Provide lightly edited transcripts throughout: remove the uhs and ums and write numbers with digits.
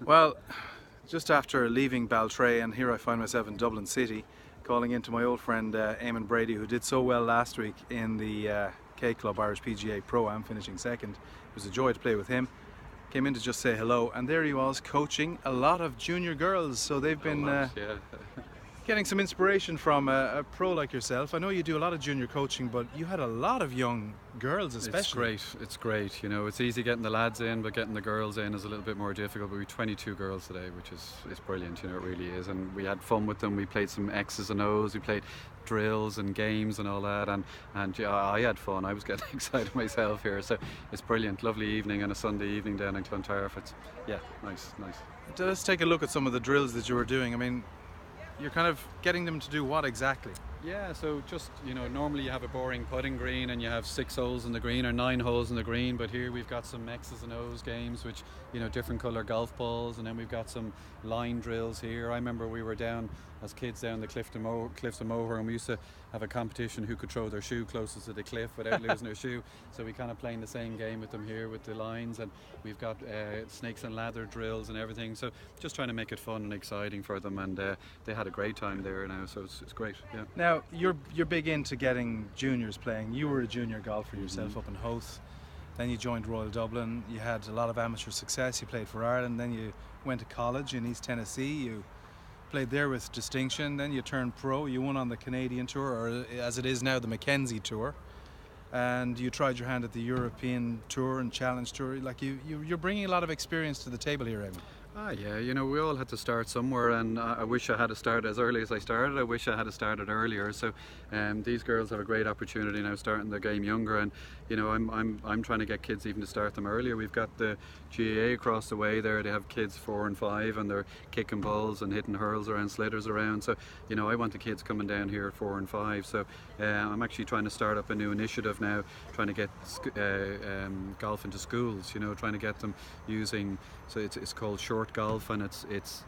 Well, just after leaving Baltray, and here I find myself in Dublin City, calling into my old friend Eamonn Brady, who did so well last week in the K Club Irish PGA Pro-Am, finishing second. It was a joy to play with him. Came in to just say hello, and there he was coaching a lot of junior girls. So they've been getting some inspiration from a pro like yourself. I know you do a lot of junior coaching, but you had a lot of young girls especially. It's great. You know, it's easy getting the lads in, but getting the girls in is a little bit more difficult. But we 22 girls today, which is brilliant. You know, it really is. And we had fun with them. We played some X's and O's. We played drills and games and all that. And yeah, I had fun. I was getting excited myself here. So it's brilliant. Lovely evening on a Sunday evening down in Clontarf. It's nice. Let's take a look at some of the drills that you were doing. I mean, you're kind of getting them to do what exactly? Yeah, so just, you know, normally you have a boring putting green and you have 6 holes in the green or 9 holes in the green, but here we've got some X's and O's games, which, you know, different colour golf balls, and then we've got some line drills here. I remember we were down as kids down the cliffs of Moher, and we used to have a competition who could throw their shoe closest to the cliff without losing their shoe. So we kind of playing the same game with them here with the lines, and we've got snakes and ladder drills and everything. So just trying to make it fun and exciting for them, and they had a great time there now, so it's great. Yeah. Now you're big into getting juniors playing. You were a junior golfer yourself up in Howth. Then you joined Royal Dublin. You had a lot of amateur success. You played for Ireland. Then you went to college in East Tennessee. You played there with distinction. Then you turned pro. You won on the Canadian Tour, or as it is now, the Mackenzie Tour. And you tried your hand at the European Tour and Challenge Tour. Like you're bringing a lot of experience to the table here, Eamonn. Yeah, you know, we all had to start somewhere, and I wish I had to start as early as I started. I wish I had to started earlier. So these girls have a great opportunity now, starting the game younger, and you know, I'm trying to get kids even to start them earlier. We've got the GAA across the way there. They have kids 4 and 5, and they're kicking balls and hitting hurls around, slitters around. So you know, I want the kids coming down here at 4 and 5. So I'm actually trying to start up a new initiative now, trying to get golf into schools. You know, trying to get them using. So it's called short golf, and it's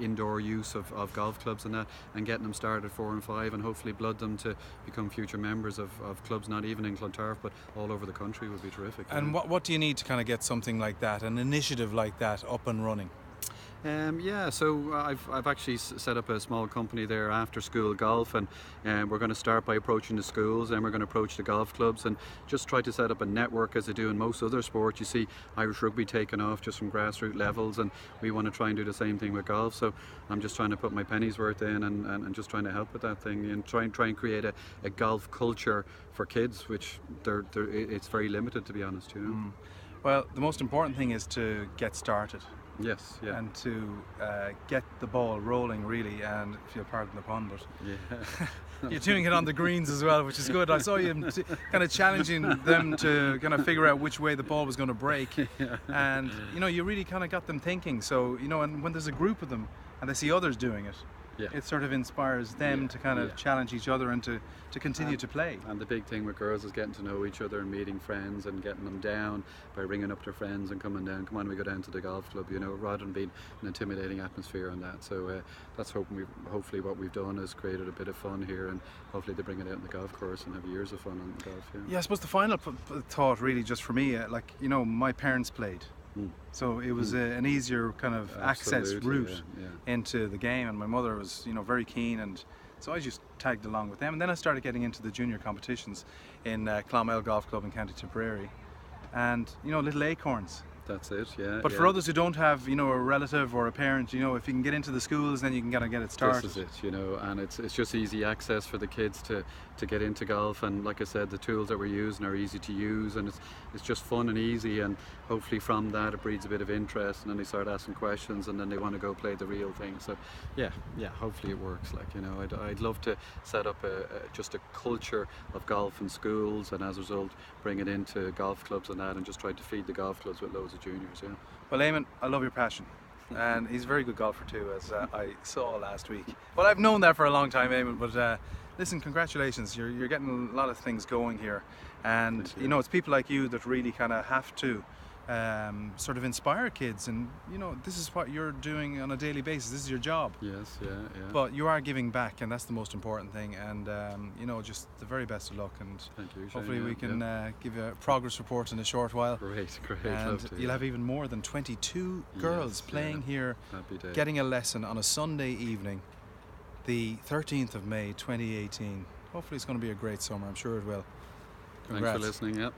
indoor use of golf clubs and that, and getting them started at 4 and 5, and hopefully blood them to become future members of clubs, not even in Clontarf but all over the country. Would be terrific. And what do you need to kind of get something like that, an initiative like that, up and running? So I've actually set up a small company there, after school golf, and we're going to start by approaching the schools, and we're going to approach the golf clubs and just try to set up a network as they do in most other sports. You see Irish rugby taking off just from grassroots levels, and we want to try and do the same thing with golf. So I'm just trying to put my penny's worth in and just trying to help with that thing, and try and create a golf culture for kids, which it's very limited, to be honest, you know. Well, the most important thing is to get started. Yes, yeah. And to get the ball rolling, really, and if you'll pardon the pun, but you're doing it on the greens as well, which is good. I saw you kind of challenging them to kind of figure out which way the ball was going to break, and you know, you really kind of got them thinking. So you know, and when there's a group of them and they see others doing it, it sort of inspires them to kind of challenge each other and to continue to play. And the big thing with girls is getting to know each other and meeting friends and getting them down by ringing up their friends and coming down. Come on, we go down to the golf club, you know, rather than being an intimidating atmosphere on that. So that's hopefully what we've done is created a bit of fun here, and hopefully they bring it out in the golf course and have years of fun on the golf. Yeah, I suppose the final thought really just for me, like, you know, my parents played. So it was an easier kind of access route into the game, and my mother was, you know, very keen, and so I just tagged along with them. And then I started getting into the junior competitions in Clontarf Golf Club in County Tipperary, and you know, little acorns. That's it, yeah. But for others who don't have, you know, a relative or a parent, you know, if you can get into the schools, then you can kind of get it started. This is it, you know, and it's just easy access for the kids to get into golf, and like I said, the tools that we're using are easy to use, and it's just fun and easy, and hopefully from that it breeds a bit of interest, and then they start asking questions, and then they want to go play the real thing. So yeah, hopefully it works. Like, you know, I'd love to set up just a culture of golf in schools, and as a result bring it into golf clubs and that, and just try to feed the golf clubs with loads of juniors. Yeah. Well, Eamonn, I love your passion, and he's a very good golfer too, as I saw last week. Well, I've known that for a long time, Eamonn, but listen, congratulations, you're getting a lot of things going here, and you know, it's people like you that really kind of have to sort of inspire kids, and this is what you're doing on a daily basis. This is your job. Yes, yeah. But you are giving back, and that's the most important thing. And just the very best of luck. And thank you, Shane. hopefully we can give you a progress report in a short while. Great. And Love to, you'll have even more than 22 girls playing here, Happy day. getting a lesson on a Sunday evening, the 13th of May 2018. Hopefully it's going to be a great summer. I'm sure it will. Congrats. Thanks for listening. Yep.